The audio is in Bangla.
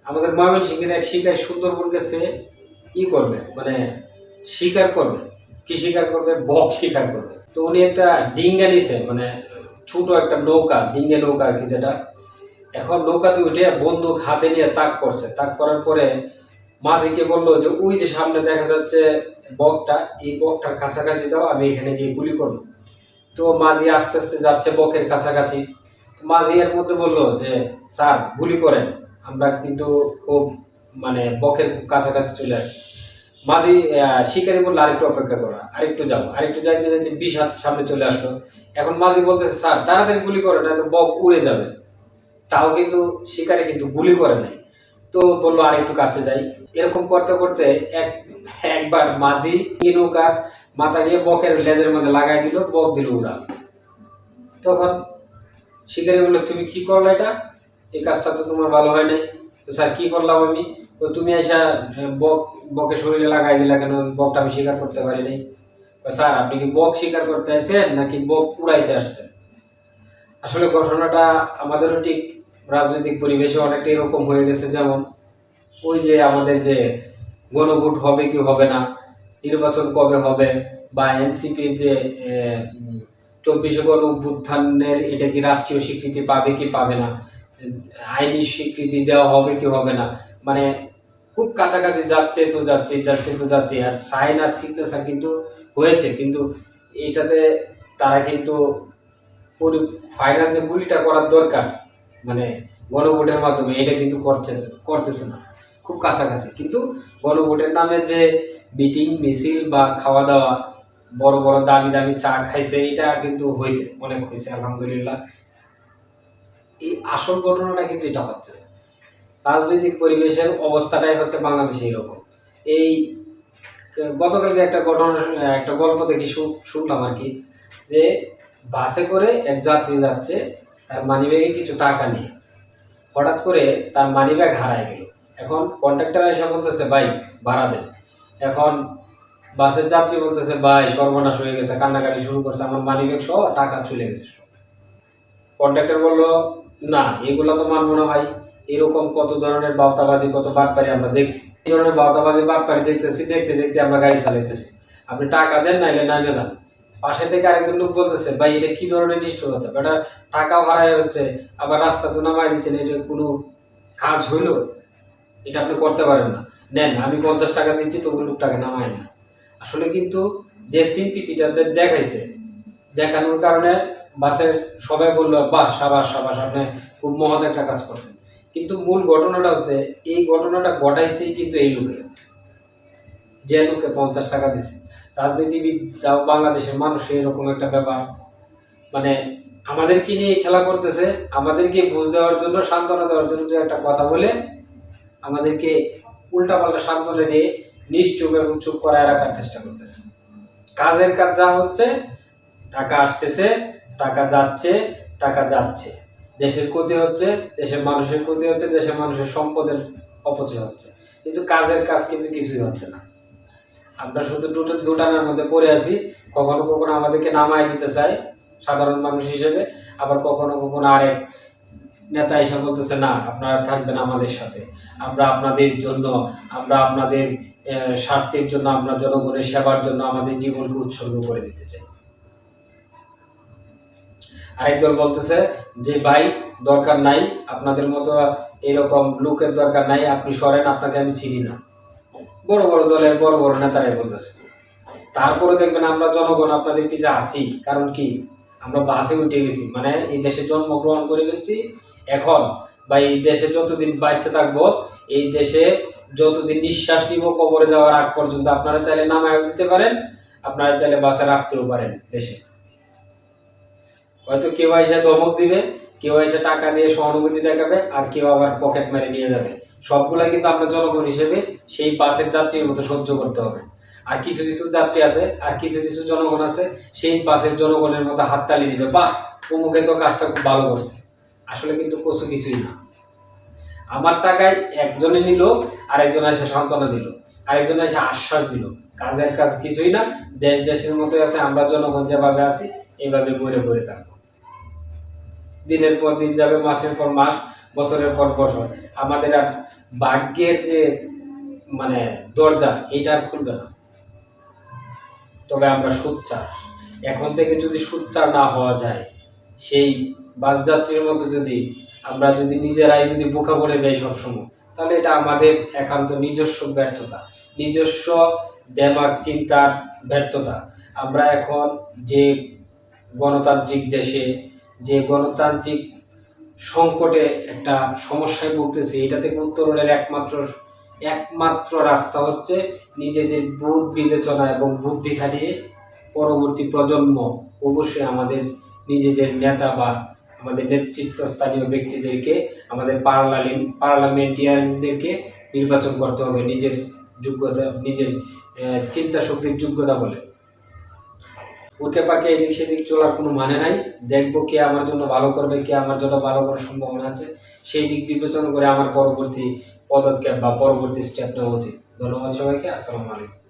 আমাদের ময়মনসিংহের এক শিকারী সুন্দরবন গেছে করবে মানে শিকার করবে। কি শিকার করবে? বক শিকার করবে। তো উনি একটা ডিঙ্গা নিছে, মানে ছোট একটা নৌকা, ডিঙ্গে নৌকা আর কি, যেটা এখন নৌকাতে উঠে বন্দুক হাতে নিয়ে তাক করছে। তাক করার পরে মাঝিকে বললো যে ওই যে সামনে দেখা যাচ্ছে বকটা, এই বকটার কাছাকাছি যাও, আমি এখানে গিয়ে গুলি করবো। তো মাঝি আস্তে আস্তে যাচ্ছে বকের কাছাকাছি। মাঝি এর মধ্যে বললো যে স্যার গুলি করেন, আমরা কিন্তু খুব মানে বকের খুব কাছাকাছি চলে আসছি। মাঝি শিকারি বললো আরেকটু অপেক্ষা করা, আরেকটু যাও, আরেকটু যাইতে যাইতে 20 হাত সামনে চলে আসলো। এখন মাঝি বলতেছে স্যার তাড়াতাড়ি গুলি করে, না তো বক উড়ে যাবে। তাও কিন্তু শিকারি কিন্তু গুলি করে নাই। তো বললো আরেকটু কাছে যাই। এরকম করতে করতে একবার মাঝি নৌকার মাথা গিয়ে বকের লেজের মধ্যে লাগাই দিল, বক দিল উড়া। তখন শিকারি বললো তুমি কি করলো এটা? এই কাজটা তো তোমার ভালো হয় নাই। স্যার কি করলাম আমি? তো তুমি এসা বকের শরীরে লাগাই দিলা কেন? বকটা আমি শিকার করতে পারি নাই। স্যার আপনি কি বক শিকার করতে আসছেন নাকি বক উড়াইতে আসছেন? আসলে ঘটনাটা আমাদেরও ঠিক রাজনৈতিক পরিবেশে অনেকটা এরকম হয়ে গেছে। যেমন ওই যে আমাদের যে গণভোট হবে কি হবে না, নির্বাচন কবে হবে, বা এনসিপির যে 24শে গণ অভ্যুত্থানের এটা কি রাষ্ট্রীয় স্বীকৃতি পাবে কি পাবে না, আইনি স্বীকৃতি দেওয়া হবে কি হবে না, মানে খুব কাছাকাছি যাচ্ছে তো যাচ্ছে। আর সাইন আর সিগনেচার কিন্তু হয়েছে, কিন্তু এটাতে তারা কিন্তু ফাইনাল যে গুলিটা করার দরকার মানে গণভোটের মাধ্যমে, এটা কিন্তু করতেছে না। খুব কাছাকাছি, কিন্তু গণভোটের নামে যে মিটিং মিছিল বা খাওয়া দাওয়া, বড় বড় দামি দামি চা খাইছে, এটা কিন্তু হয়েছে, অনেক হয়েছে আলহামদুলিল্লাহ। এই আসল ঘটনাটা কিন্তু এটা হচ্ছে, রাজনৈতিক পরিবেশের অবস্থাটাই হচ্ছে বাংলাদেশে এরকম। এই গতকালকে একটা গল্প থেকে শুনলাম আর কি, যে বাসে করে এক যাত্রী যাচ্ছে, তার মানিব্যাগে কিছু টাকা নিয়ে হঠাৎ করে তার মানিব্যাগ হারায় গেল। এখন কন্ট্রাক্টর এসে বলতেছে ভাই ভাড়া দেন। এখন বাসের যাত্রী বলতেছে ভাই সর্বনাশ হয়ে গেছে, কান্নাকাটি শুরু করছে, আমার মানিব্যাগ সহ টাকা চলে গেছে। কন্ট্রাক্টর বললো না এগুলো তো মানবো না ভাই, এরকম কত ধরনের বার্তাবাজি, কত বাটপারি আমরা দেখছি। এই ধরনের বার্তাবাজি বাটপারি দেখতে দেখতে আমরা গাড়ি চালাইতেছি, আপনি টাকা দেন নাইলে নামে দেন। পাশে থেকে আরেকজন লোক বলতেছে ভাই এটা কি ধরনের নিষ্ঠুরতা, এটা টাকাও হারাই হচ্ছে, আবার রাস্তা তো নামাই দিচ্ছেন, এটা কোনো কাজ হইলো? এটা আপনি করতে পারেন না, নেন আমি 50 টাকা দিচ্ছি, তবু লোকটাকে নামায় না। আসলে কিন্তু যে সিম্পিতিটা দেখাইছে, দেখানোর কারণে বাসের সবাই বললো বাহ সাবাস সাবাস, আপনি খুব মহৎ একটা কাজ করছেন। কিন্তু মূল ঘটনাটা হচ্ছে, এই ঘটনাটা ঘটাইছেই কিন্তু এই লোকে, যে লোকে 50 টাকা দিছে। রাজনীতিবিদ বাংলাদেশের মানুষের এরকম একটা ব্যাপার, মানে আমাদেরকে নিয়ে খেলা করতেছে, আমাদেরকে বুঝ দেওয়ার জন্য, সান্ত্বনা দেওয়ার জন্য দু একটা কথা বলে আমাদেরকে উল্টাপাল্টা সান্ত্বনা দিয়ে নিশ্চুপ এবং চুপ করায় রাখার চেষ্টা করতেছে। কাজের কাজ যা হচ্ছে, টাকা আসতেছে, টাকা যাচ্ছে, দেশের ক্ষতি হচ্ছে, দেশের মানুষের ক্ষতি হচ্ছে, দেশের মানুষের সম্পদের অপচয় হচ্ছে, কিন্তু কাজের কাজ কিন্তু কিছুই হচ্ছে না। আমরা শুধু দুটানার মধ্যে পড়ে আছি। কখনো কখনো আমাদেরকে নামায় দিতে চায় সাধারণ মানুষ হিসেবে, আবার কখনো কখনো আরেক নেতা এসে বলতেছে না আপনারা থাকবেন আমাদের সাথে, আমরা আপনাদের জন্য, আমরা আপনাদের স্বার্থের জন্য, আমরা জনগণের সেবার জন্য আমাদের জীবনকে উৎসর্গ করে দিতে চাই। আরেক দল বলতেছে যে ভাই দরকার নাই, আপনাদের মতো এরকম লোকের দরকার নাই, আপনি সরেন, আপনাকে আমি চিনি না। বড় বড় দলের বড় বড় নেতারাই বলতেছে। তারপরে দেখবেন আমরা জনগণ আপনাদের পিছে আসি, কারণ কি আমরা বাসে উঠে গেছি, মানে এই দেশে জন্মগ্রহণ করে গেছি এখন, বা এই দেশে যতদিন বাচ্চা থাকবো, এই দেশে যতদিন নিঃশ্বাস নিব, কবরে যাওয়ার আগ পর্যন্ত আপনারা চাইলে নামায় দিতে পারেন, আপনারা চাইলে বাসে রাখতেও পারেন দেশে। হয়তো কেউ এসে ধমক দিবে, কেউ এসে টাকা দিয়ে সহানুভূতি দেখাবে, আর কেউ আবার পকেট মেরে নিয়ে যাবে। সবগুলা কিন্তু আমরা জনগণ হিসেবে সেই বাসের যাত্রীর মতো সহ্য করতে হবে। আর কিছু কিছু যাত্রী আছে, আর কিছু কিছু জনগণ আছে, সেই বাসের জনগণের মতো হাততালি দিবে, বাহ অমুকে তো কাজটা খুব ভালো করছে। আসলে কিন্তু কিছুই না। আমার টাকায় একজনে নিল, আরেকজন এসে সান্ত্বনা দিল, আরেকজন এসে আশ্বাস দিল, কাজের কাজ কিছুই না। দেশের মতো আছে, আমরা জনগণ যেভাবে আছি এইভাবে বইরে থাকবো। দিনের পর দিন যাবে, মাসের পর মাস, বছরের পর বছর, আমাদের আর ভাগ্যের যে মানে দরজা এটা আর খুলবে না। তবে আমরা সোচ্চার, এখন থেকে যদি সোচ্চার না হওয়া যায়, সেই বাসযাত্রীর মতো যদি আমরা যদি নিজেরাই যদি বোকা বলে যাই সবসময়, তাহলে এটা আমাদের একান্ত নিজস্ব ব্যর্থতা, নিজস্ব দেমাগ চিন্তার ব্যর্থতা। আমরা এখন যে গণতান্ত্রিক দেশে, যে গণতান্ত্রিক সংকটে একটা সমস্যায় ভুগতেছি, এটা থেকে উত্তরণের একমাত্র রাস্তা হচ্ছে নিজেদের বোধ বিবেচনা এবং বুদ্ধি খাটিয়ে পরবর্তী প্রজন্ম, অবশ্যই আমাদের নিজেদের নেতা বা আমাদের নেতৃত্বস্থানীয় ব্যক্তিদেরকে, আমাদের পার্লামেন্টিয়ানদেরকে নির্বাচন করতে হবে নিজের যোগ্যতা, নিজের চিন্তা শক্তির যোগ্যতা বলে। উঠে পাকে এদিক সেদিক চলার কোনো মানে নাই। দেখবো কে আমার জন্য ভালো করবে, কে আমার জন্য ভালো করার সম্ভাবনা আছে, সেই দিক বিবেচনা করে আমার পরবর্তী পদক্ষেপ বা পরবর্তী স্টেপ নেওয়া উচিত। ধন্যবাদ সবাইকে। আসসালামু আলাইকুম।